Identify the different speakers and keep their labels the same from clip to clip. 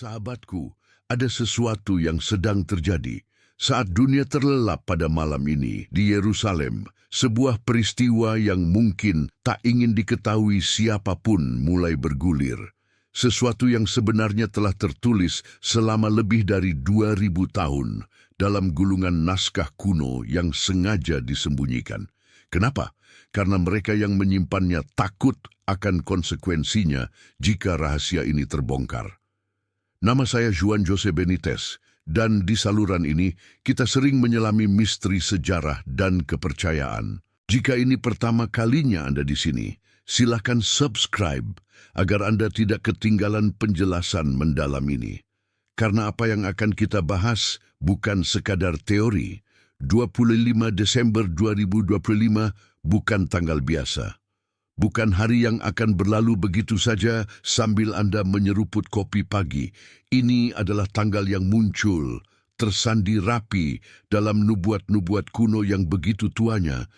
Speaker 1: Sahabatku, ada sesuatu yang sedang terjadi. Saat dunia terlelap pada malam ini di Yerusalem, sebuah peristiwa yang mungkin tak ingin diketahui siapapun mulai bergulir. Sesuatu yang sebenarnya telah tertulis selama lebih dari 2000 tahun dalam gulungan naskah kuno yang sengaja disembunyikan. Kenapa? Karena mereka yang menyimpannya takut akan konsekuensinya jika rahasia ini terbongkar. Nama saya Juan Jose Benitez, dan di saluran ini kita sering menyelami misteri sejarah dan kepercayaan. Jika ini pertama kalinya Anda di sini, silakan subscribe agar Anda tidak ketinggalan penjelasan mendalam ini. Karena apa yang akan kita bahas bukan sekadar teori. 25 Desember 2025 bukan tanggal biasa. Bukan hari yang akan berlalu begitu saja sambil Anda menyeruput kopi pagi. Ini adalah tanggal yang muncul, tersandi rapi dalam nubuat-nubuat kuno yang begitu tuanya,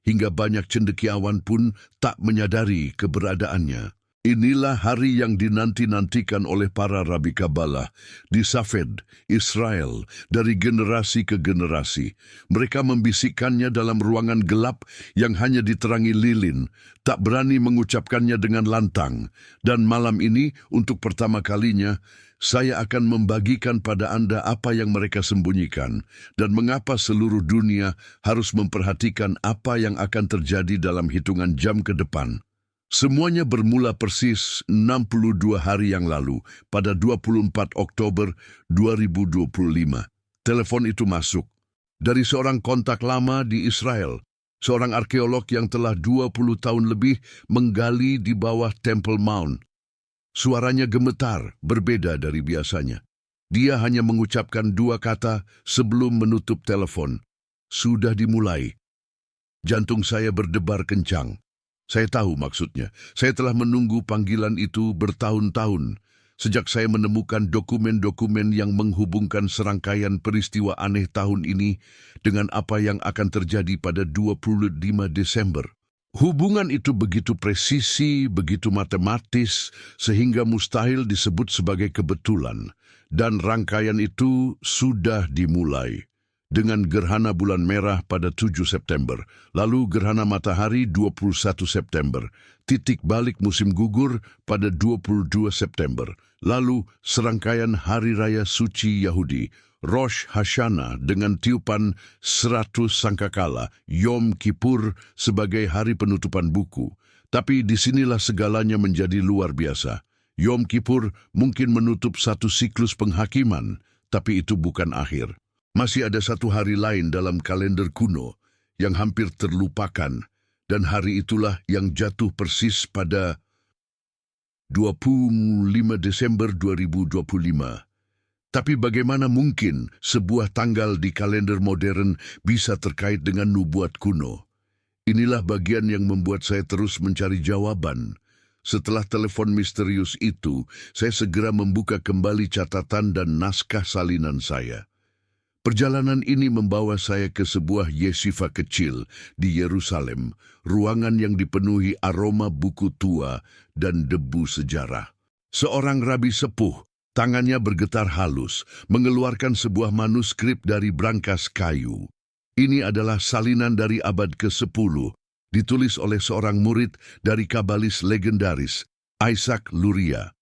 Speaker 1: hingga banyak cendekiawan pun tak menyadari keberadaannya. Inilah hari yang dinanti-nantikan oleh para rabi Kabalah di Safed, Israel, dari generasi ke generasi. Mereka membisikkannya dalam ruangan gelap yang hanya diterangi lilin, tak berani mengucapkannya dengan lantang. Dan malam ini, untuk pertama kalinya, saya akan membagikan pada Anda apa yang mereka sembunyikan dan mengapa seluruh dunia harus memperhatikan apa yang akan terjadi dalam hitungan jam ke depan. Semuanya bermula persis 62 hari yang lalu, pada 24 Oktober 2025. Telepon itu masuk dari seorang kontak lama di Israel, seorang arkeolog yang telah 20 tahun lebih menggali di bawah Temple Mount. Suaranya gemetar, berbeda dari biasanya. Dia hanya mengucapkan 2 kata sebelum menutup telepon. Sudah dimulai. Jantung saya berdebar kencang. Saya tahu maksudnya. Saya telah menunggu panggilan itu bertahun-tahun. Sejak saya menemukan dokumen-dokumen yang menghubungkan serangkaian peristiwa aneh tahun ini dengan apa yang akan terjadi pada 25 Desember. Hubungan itu begitu presisi, begitu matematis, sehingga mustahil disebut sebagai kebetulan. Dan rangkaian itu sudah dimulai dengan gerhana bulan merah pada 7 September, lalu gerhana matahari 21 September, titik balik musim gugur pada 22 September, lalu serangkaian hari raya suci Yahudi, Rosh Hashanah dengan tiupan 100 sangkakala, Yom Kippur sebagai hari penutupan buku. Tapi disinilah segalanya menjadi luar biasa. Yom Kippur mungkin menutup satu siklus penghakiman, tapi itu bukan akhir. Masih ada satu hari lain dalam kalender kuno yang hampir terlupakan, dan hari itulah yang jatuh persis pada 25 Desember 2025. Tapi bagaimana mungkin sebuah tanggal di kalender modern bisa terkait dengan nubuat kuno? Inilah bagian yang membuat saya terus mencari jawaban. Setelah telepon misterius itu, saya segera membuka kembali catatan dan naskah salinan saya. Perjalanan ini membawa saya ke sebuah yeshiva kecil di Yerusalem, ruangan yang dipenuhi aroma buku tua dan debu sejarah. Seorang rabi sepuh, tangannya bergetar halus, mengeluarkan sebuah manuskrip dari brankas kayu. Ini adalah salinan dari abad ke-10, ditulis oleh seorang murid dari kabalis legendaris, Isaac Luria.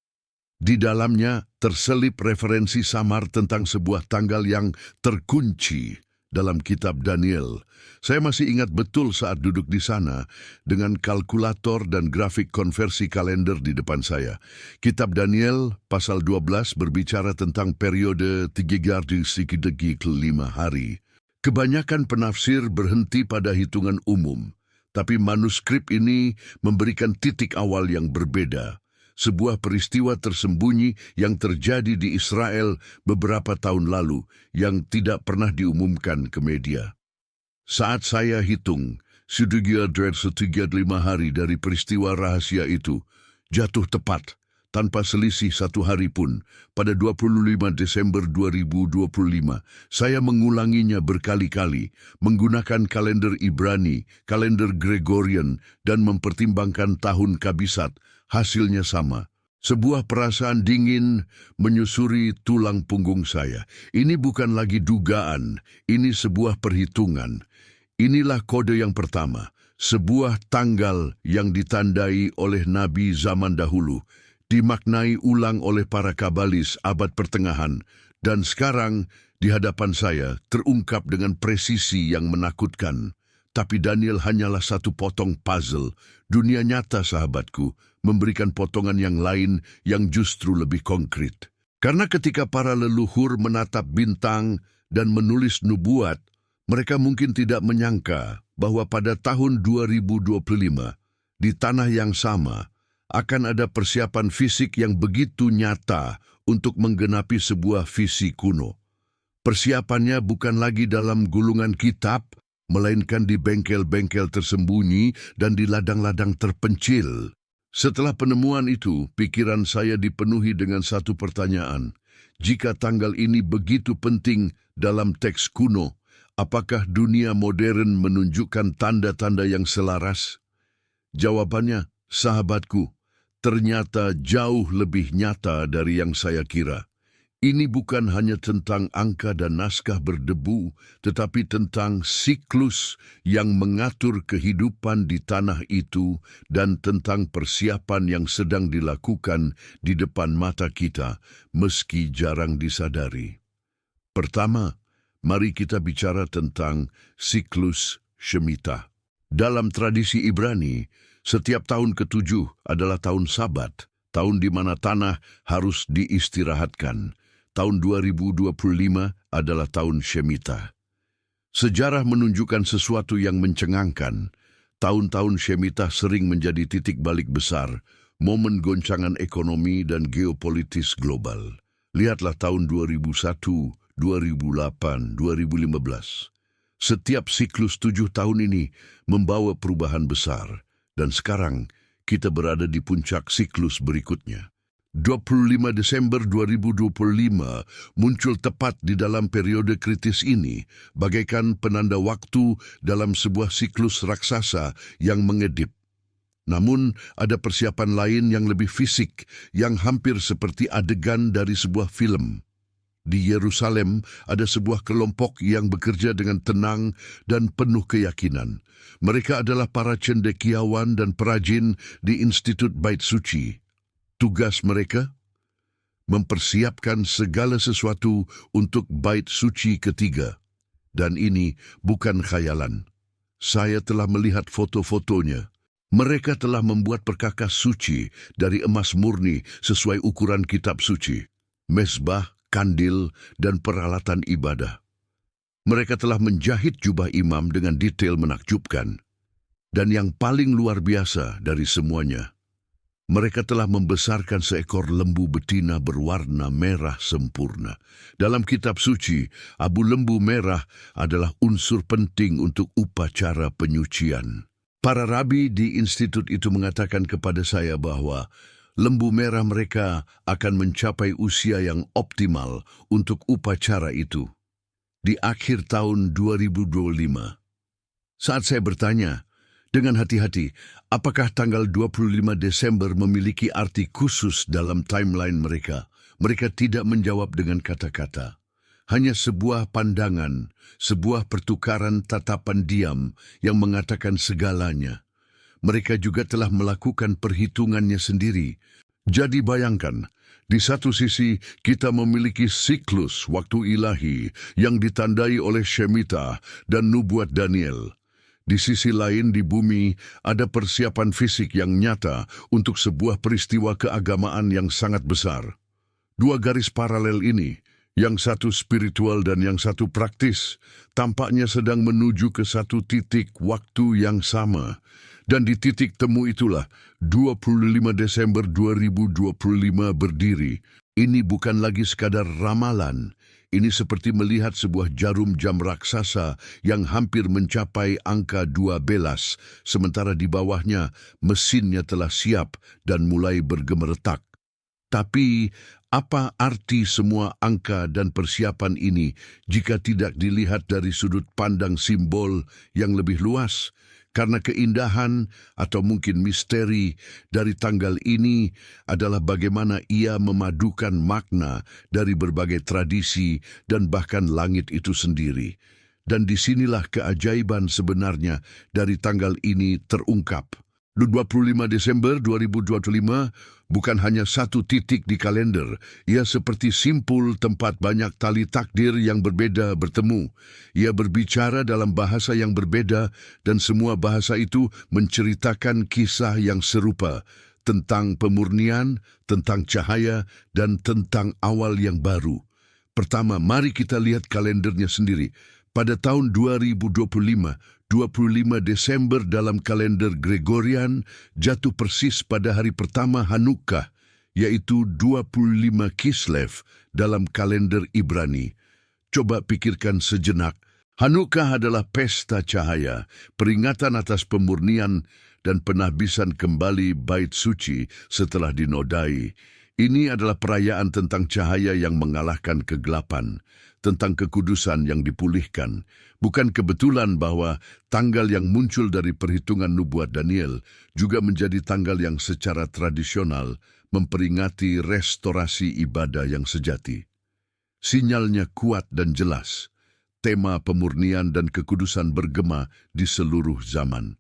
Speaker 1: Di dalamnya terselip referensi samar tentang sebuah tanggal yang terkunci dalam kitab Daniel. Saya masih ingat betul saat duduk di sana dengan kalkulator dan grafik konversi kalender di depan saya. Kitab Daniel pasal 12 berbicara tentang periode 365 hari. Kebanyakan penafsir berhenti pada hitungan umum, tapi manuskrip ini memberikan titik awal yang berbeda. Sebuah peristiwa tersembunyi yang terjadi di Israel beberapa tahun lalu yang tidak pernah diumumkan ke media. Saat saya hitung, sudah 135 hari dari peristiwa rahasia itu jatuh tepat tanpa selisih satu hari pun pada 25 Desember 2025. Saya mengulanginya berkali-kali, menggunakan kalender Ibrani, kalender Gregorian, dan mempertimbangkan tahun kabisat. Hasilnya sama. Sebuah perasaan dingin menyusuri tulang punggung saya. Ini bukan lagi dugaan, ini sebuah perhitungan. Inilah kode yang pertama, sebuah tanggal yang ditandai oleh nabi zaman dahulu, dimaknai ulang oleh para kabalis abad pertengahan, dan sekarang di hadapan saya terungkap dengan presisi yang menakutkan. Tapi Daniel hanyalah satu potong puzzle. Dunia nyata, sahabatku, memberikan potongan yang lain yang justru lebih konkret. Karena ketika para leluhur menatap bintang dan menulis nubuat, mereka mungkin tidak menyangka bahwa pada tahun 2025, di tanah yang sama, akan ada persiapan fisik yang begitu nyata untuk menggenapi sebuah visi kuno. Persiapannya bukan lagi dalam gulungan kitab, melainkan di bengkel-bengkel tersembunyi dan di ladang-ladang terpencil. Setelah penemuan itu, pikiran saya dipenuhi dengan satu pertanyaan. Jika tanggal ini begitu penting dalam teks kuno, apakah dunia modern menunjukkan tanda-tanda yang selaras? Jawabannya, sahabatku, ternyata jauh lebih nyata dari yang saya kira. Ini bukan hanya tentang angka dan naskah berdebu, tetapi tentang siklus yang mengatur kehidupan di tanah itu dan tentang persiapan yang sedang dilakukan di depan mata kita, meski jarang disadari. Pertama, mari kita bicara tentang siklus Shemitah. Dalam tradisi Ibrani, setiap tahun ke-7 adalah tahun Sabat, tahun di mana tanah harus diistirahatkan. Tahun 2025 adalah tahun Shemitah. Sejarah menunjukkan sesuatu yang mencengangkan. Tahun-tahun Shemitah sering menjadi titik balik besar, momen goncangan ekonomi dan geopolitis global. Lihatlah tahun 2001, 2008, 2015. Setiap siklus 7 tahun ini membawa perubahan besar, dan sekarang kita berada di puncak siklus berikutnya. 25 Desember 2025 muncul tepat di dalam periode kritis ini, bagaikan penanda waktu dalam sebuah siklus raksasa yang mengedip. Namun, ada persiapan lain yang lebih fisik, yang hampir seperti adegan dari sebuah film. Di Yerusalem, ada sebuah kelompok yang bekerja dengan tenang dan penuh keyakinan. Mereka adalah para cendekiawan dan perajin di Institut Bait Suci. Tugas mereka mempersiapkan segala sesuatu untuk Bait Suci ketiga. Dan ini bukan khayalan. Saya telah melihat foto-fotonya. Mereka telah membuat perkakas suci dari emas murni sesuai ukuran kitab suci, mezbah, kandil, dan peralatan ibadah. Mereka telah menjahit jubah imam dengan detail menakjubkan. Dan yang paling luar biasa dari semuanya, mereka telah membesarkan seekor lembu betina berwarna merah sempurna. Dalam kitab suci, abu lembu merah adalah unsur penting untuk upacara penyucian. Para rabi di institut itu mengatakan kepada saya bahwa lembu merah mereka akan mencapai usia yang optimal untuk upacara itu di akhir tahun 2025. Saat saya bertanya, dengan hati-hati, apakah tanggal 25 Desember memiliki arti khusus dalam timeline mereka? Mereka tidak menjawab dengan kata-kata. Hanya sebuah pandangan, sebuah pertukaran tatapan diam yang mengatakan segalanya. Mereka juga telah melakukan perhitungannya sendiri. Jadi bayangkan, di satu sisi kita memiliki siklus waktu ilahi yang ditandai oleh Shemitah dan nubuat Daniel. Di sisi lain di bumi ada persiapan fisik yang nyata untuk sebuah peristiwa keagamaan yang sangat besar. Dua garis paralel ini, yang satu spiritual dan yang satu praktis, tampaknya sedang menuju ke satu titik waktu yang sama. Dan di titik temu itulah 25 Desember 2025 berdiri. Ini bukan lagi sekadar ramalan. Ini seperti melihat sebuah jarum jam raksasa yang hampir mencapai angka 12, sementara di bawahnya mesinnya telah siap dan mulai bergemeretak. Tapi, apa arti semua angka dan persiapan ini jika tidak dilihat dari sudut pandang simbol yang lebih luas? Karena keindahan atau mungkin misteri dari tanggal ini adalah bagaimana ia memadukan makna dari berbagai tradisi dan bahkan langit itu sendiri. Dan disinilah keajaiban sebenarnya dari tanggal ini terungkap. 25 Desember 2025 bukan hanya satu titik di kalender, ia seperti simpul tempat banyak tali takdir yang berbeda bertemu. Ia berbicara dalam bahasa yang berbeda dan semua bahasa itu menceritakan kisah yang serupa tentang pemurnian, tentang cahaya, dan tentang awal yang baru. Pertama, mari kita lihat kalendernya sendiri. Pada tahun 2025, 25 Desember dalam kalender Gregorian jatuh persis pada hari pertama Hanukkah, yaitu 25 Kislev dalam kalender Ibrani. Coba pikirkan sejenak. Hanukkah adalah pesta cahaya, peringatan atas pemurnian dan penahbisan kembali bait suci setelah dinodai. Ini adalah perayaan tentang cahaya yang mengalahkan kegelapan, tentang kekudusan yang dipulihkan. Bukan kebetulan bahwa tanggal yang muncul dari perhitungan nubuat Daniel juga menjadi tanggal yang secara tradisional memperingati restorasi ibadah yang sejati. Sinyalnya kuat dan jelas. Tema pemurnian dan kekudusan bergema di seluruh zaman.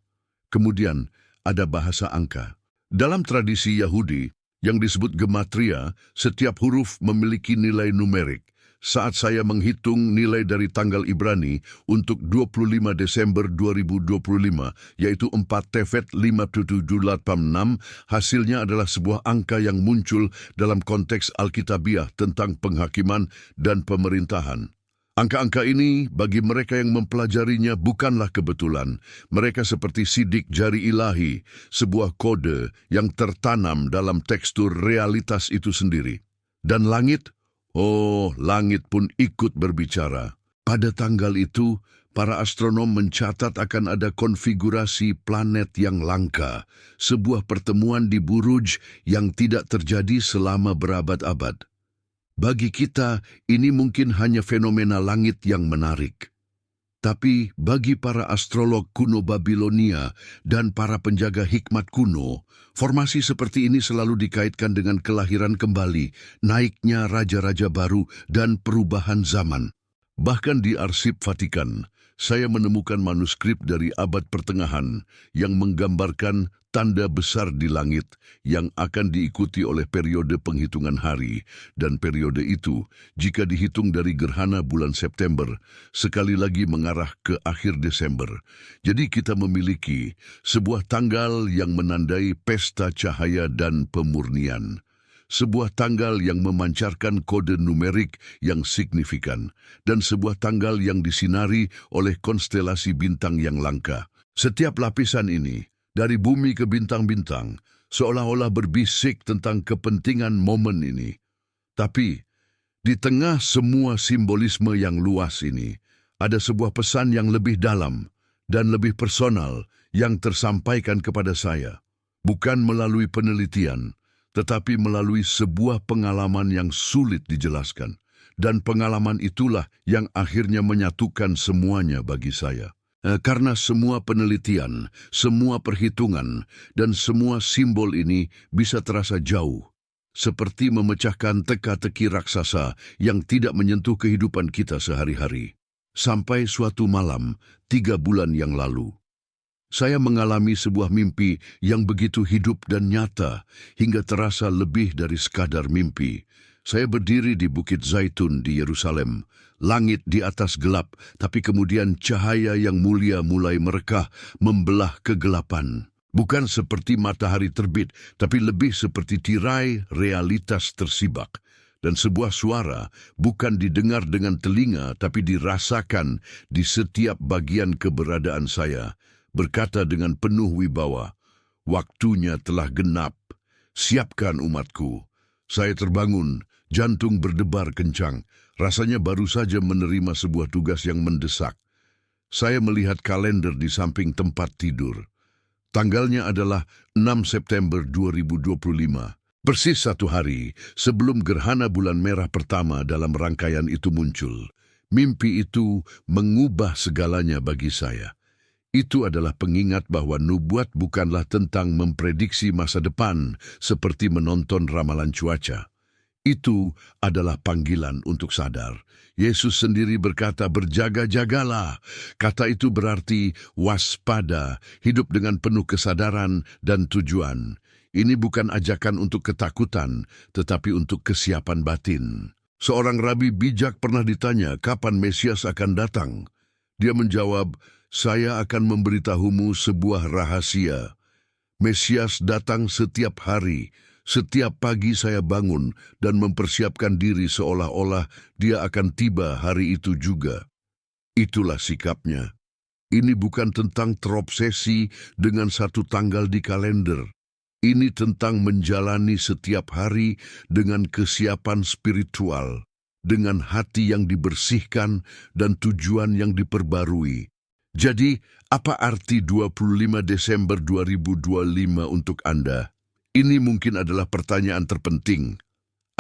Speaker 1: Kemudian ada bahasa angka. Dalam tradisi Yahudi yang disebut gematria, setiap huruf memiliki nilai numerik. Saat saya menghitung nilai dari tanggal Ibrani untuk 25 Desember 2025, yaitu 4 Tevet 5786, hasilnya adalah sebuah angka yang muncul dalam konteks Alkitabiah tentang penghakiman dan pemerintahan. Angka-angka ini bagi mereka yang mempelajarinya bukanlah kebetulan. Mereka seperti sidik jari ilahi, sebuah kode yang tertanam dalam tekstur realitas itu sendiri. Dan langit? Oh, langit pun ikut berbicara. Pada tanggal itu, para astronom mencatat akan ada konfigurasi planet yang langka, sebuah pertemuan di Buruj yang tidak terjadi selama berabad-abad. Bagi kita, ini mungkin hanya fenomena langit yang menarik. Tapi bagi para astrolog kuno Babilonia dan para penjaga hikmat kuno, formasi seperti ini selalu dikaitkan dengan kelahiran kembali, naiknya raja-raja baru, dan perubahan zaman. Bahkan di arsip Vatikan, saya menemukan manuskrip dari abad pertengahan yang menggambarkan tanda besar di langit yang akan diikuti oleh periode penghitungan hari, dan periode itu, jika dihitung dari gerhana bulan September, sekali lagi mengarah ke akhir Desember. Jadi kita memiliki sebuah tanggal yang menandai pesta cahaya dan pemurnian. Sebuah tanggal yang memancarkan kode numerik yang signifikan, dan sebuah tanggal yang disinari oleh konstelasi bintang yang langka. Setiap lapisan ini, dari bumi ke bintang-bintang, seolah-olah berbisik tentang kepentingan momen ini. Tapi, di tengah semua simbolisme yang luas ini, ada sebuah pesan yang lebih dalam dan lebih personal yang tersampaikan kepada saya. Bukan melalui penelitian, tetapi melalui sebuah pengalaman yang sulit dijelaskan. Dan pengalaman itulah yang akhirnya menyatukan semuanya bagi saya. Karena semua penelitian, semua perhitungan, dan semua simbol ini bisa terasa jauh, seperti memecahkan teka-teki raksasa yang tidak menyentuh kehidupan kita sehari-hari. Sampai suatu malam, 3 bulan yang lalu, saya mengalami sebuah mimpi yang begitu hidup dan nyata, hingga terasa lebih dari sekadar mimpi. Saya berdiri di Bukit Zaitun di Yerusalem. Langit di atas gelap, tapi kemudian cahaya yang mulia mulai merekah, membelah kegelapan. Bukan seperti matahari terbit, tapi lebih seperti tirai realitas tersibak. Dan sebuah suara bukan didengar dengan telinga, tapi dirasakan di setiap bagian keberadaan saya, berkata dengan penuh wibawa, "Waktunya telah genap. Siapkan umatku." Saya terbangun, jantung berdebar kencang. Rasanya baru saja menerima sebuah tugas yang mendesak. Saya melihat kalender di samping tempat tidur. Tanggalnya adalah 6 September 2025. Persis 1 hari sebelum gerhana bulan merah pertama dalam rangkaian itu muncul. Mimpi itu mengubah segalanya bagi saya. Itu adalah pengingat bahwa nubuat bukanlah tentang memprediksi masa depan seperti menonton ramalan cuaca. Itu adalah panggilan untuk sadar. Yesus sendiri berkata, berjaga-jagalah. Kata itu berarti waspada, hidup dengan penuh kesadaran dan tujuan. Ini bukan ajakan untuk ketakutan, tetapi untuk kesiapan batin. Seorang rabi bijak pernah ditanya, kapan Mesias akan datang? Dia menjawab, saya akan memberitahumu sebuah rahasia. Mesias datang setiap hari. Setiap pagi saya bangun dan mempersiapkan diri seolah-olah dia akan tiba hari itu juga. Itulah sikapnya. Ini bukan tentang terobsesi dengan satu tanggal di kalender. Ini tentang menjalani setiap hari dengan kesiapan spiritual, dengan hati yang dibersihkan dan tujuan yang diperbarui. Jadi, apa arti 25 Desember 2025 untuk Anda? Ini mungkin adalah pertanyaan terpenting.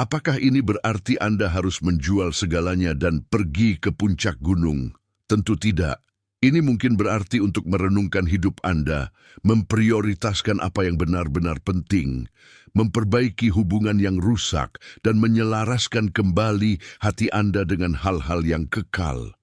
Speaker 1: Apakah ini berarti Anda harus menjual segalanya dan pergi ke puncak gunung? Tentu tidak. Ini mungkin berarti untuk merenungkan hidup Anda, memprioritaskan apa yang benar-benar penting, memperbaiki hubungan yang rusak, dan menyelaraskan kembali hati Anda dengan hal-hal yang kekal.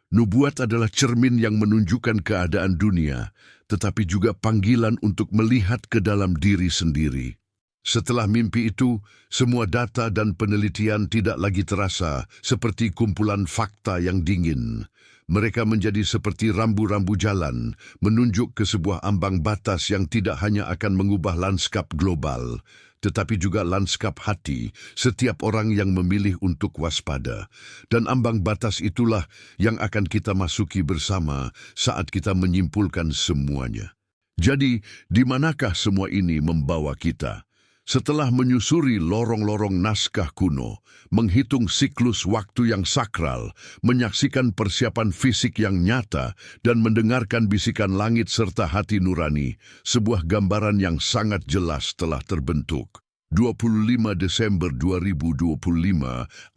Speaker 1: Nubuat adalah cermin yang menunjukkan keadaan dunia, tetapi juga panggilan untuk melihat ke dalam diri sendiri. Setelah mimpi itu, semua data dan penelitian tidak lagi terasa seperti kumpulan fakta yang dingin. Mereka menjadi seperti rambu-rambu jalan, menunjuk ke sebuah ambang batas yang tidak hanya akan mengubah lanskap global, tetapi juga lanskap hati setiap orang yang memilih untuk waspada. Dan ambang batas itulah yang akan kita masuki bersama saat kita menyimpulkan semuanya. Jadi, di manakah semua ini membawa kita? Setelah menyusuri lorong-lorong naskah kuno, menghitung siklus waktu yang sakral, menyaksikan persiapan fisik yang nyata, dan mendengarkan bisikan langit serta hati nurani, sebuah gambaran yang sangat jelas telah terbentuk. 25 Desember 2025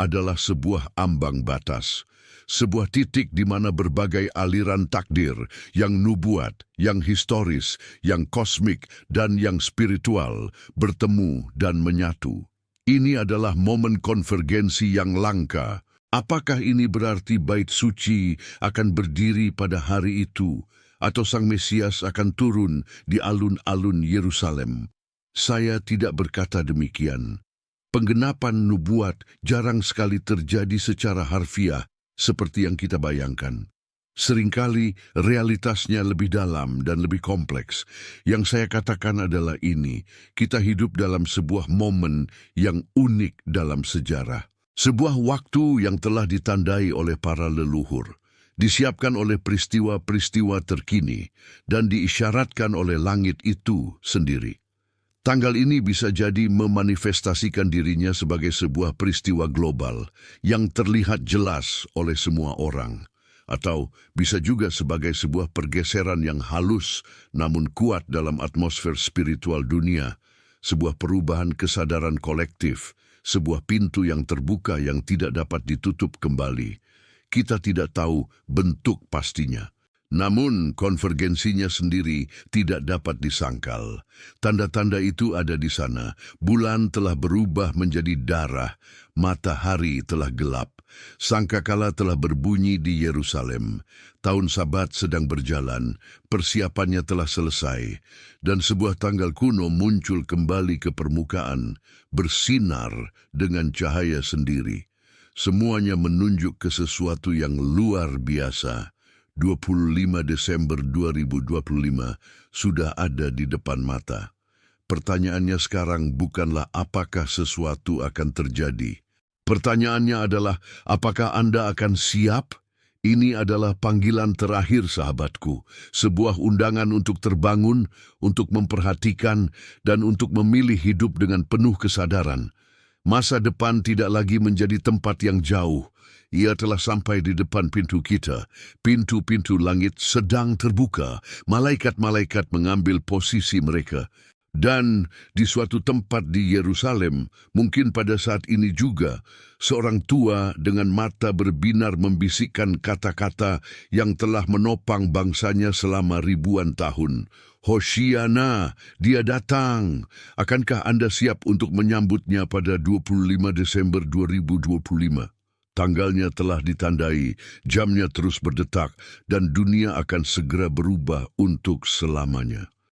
Speaker 1: adalah sebuah ambang batas. Sebuah titik di mana berbagai aliran takdir, yang nubuat, yang historis, yang kosmik, dan yang spiritual, bertemu dan menyatu. Ini adalah momen konvergensi yang langka. Apakah ini berarti bait suci akan berdiri pada hari itu, atau Sang Mesias akan turun di alun-alun Yerusalem? Saya tidak berkata demikian. Penggenapan nubuat jarang sekali terjadi secara harfiah, seperti yang kita bayangkan. Seringkali realitasnya lebih dalam dan lebih kompleks. Yang saya katakan adalah ini, kita hidup dalam sebuah momen yang unik dalam sejarah. Sebuah waktu yang telah ditandai oleh para leluhur, disiapkan oleh peristiwa-peristiwa terkini, dan diisyaratkan oleh langit itu sendiri. Tanggal ini bisa jadi memanifestasikan dirinya sebagai sebuah peristiwa global yang terlihat jelas oleh semua orang, atau bisa juga sebagai sebuah pergeseran yang halus namun kuat dalam atmosfer spiritual dunia, sebuah perubahan kesadaran kolektif, sebuah pintu yang terbuka yang tidak dapat ditutup kembali. Kita tidak tahu bentuk pastinya. Namun, konvergensinya sendiri tidak dapat disangkal. Tanda-tanda itu ada di sana. Bulan telah berubah menjadi darah, matahari telah gelap, sangkakala telah berbunyi di Yerusalem. Tahun Sabat sedang berjalan, persiapannya telah selesai, dan sebuah tanggal kuno muncul kembali ke permukaan, bersinar dengan cahaya sendiri. Semuanya menunjuk ke sesuatu yang luar biasa. 25 Desember 2025 sudah ada di depan mata. Pertanyaannya sekarang bukanlah apakah sesuatu akan terjadi. Pertanyaannya adalah apakah Anda akan siap? Ini adalah panggilan terakhir, sahabatku. Sebuah undangan untuk terbangun, untuk memperhatikan, dan untuk memilih hidup dengan penuh kesadaran. Masa depan tidak lagi menjadi tempat yang jauh. Ia telah sampai di depan pintu kita. Pintu-pintu langit sedang terbuka. Malaikat-malaikat mengambil posisi mereka. Dan di suatu tempat di Yerusalem, mungkin pada saat ini juga, seorang tua dengan mata berbinar membisikkan kata-kata yang telah menopang bangsanya selama ribuan tahun. Hosiana, dia datang. Akankah Anda siap untuk menyambutnya pada 25 Desember 2025? Tanggalnya telah ditandai, jamnya terus berdetak, dan dunia akan segera berubah untuk selamanya.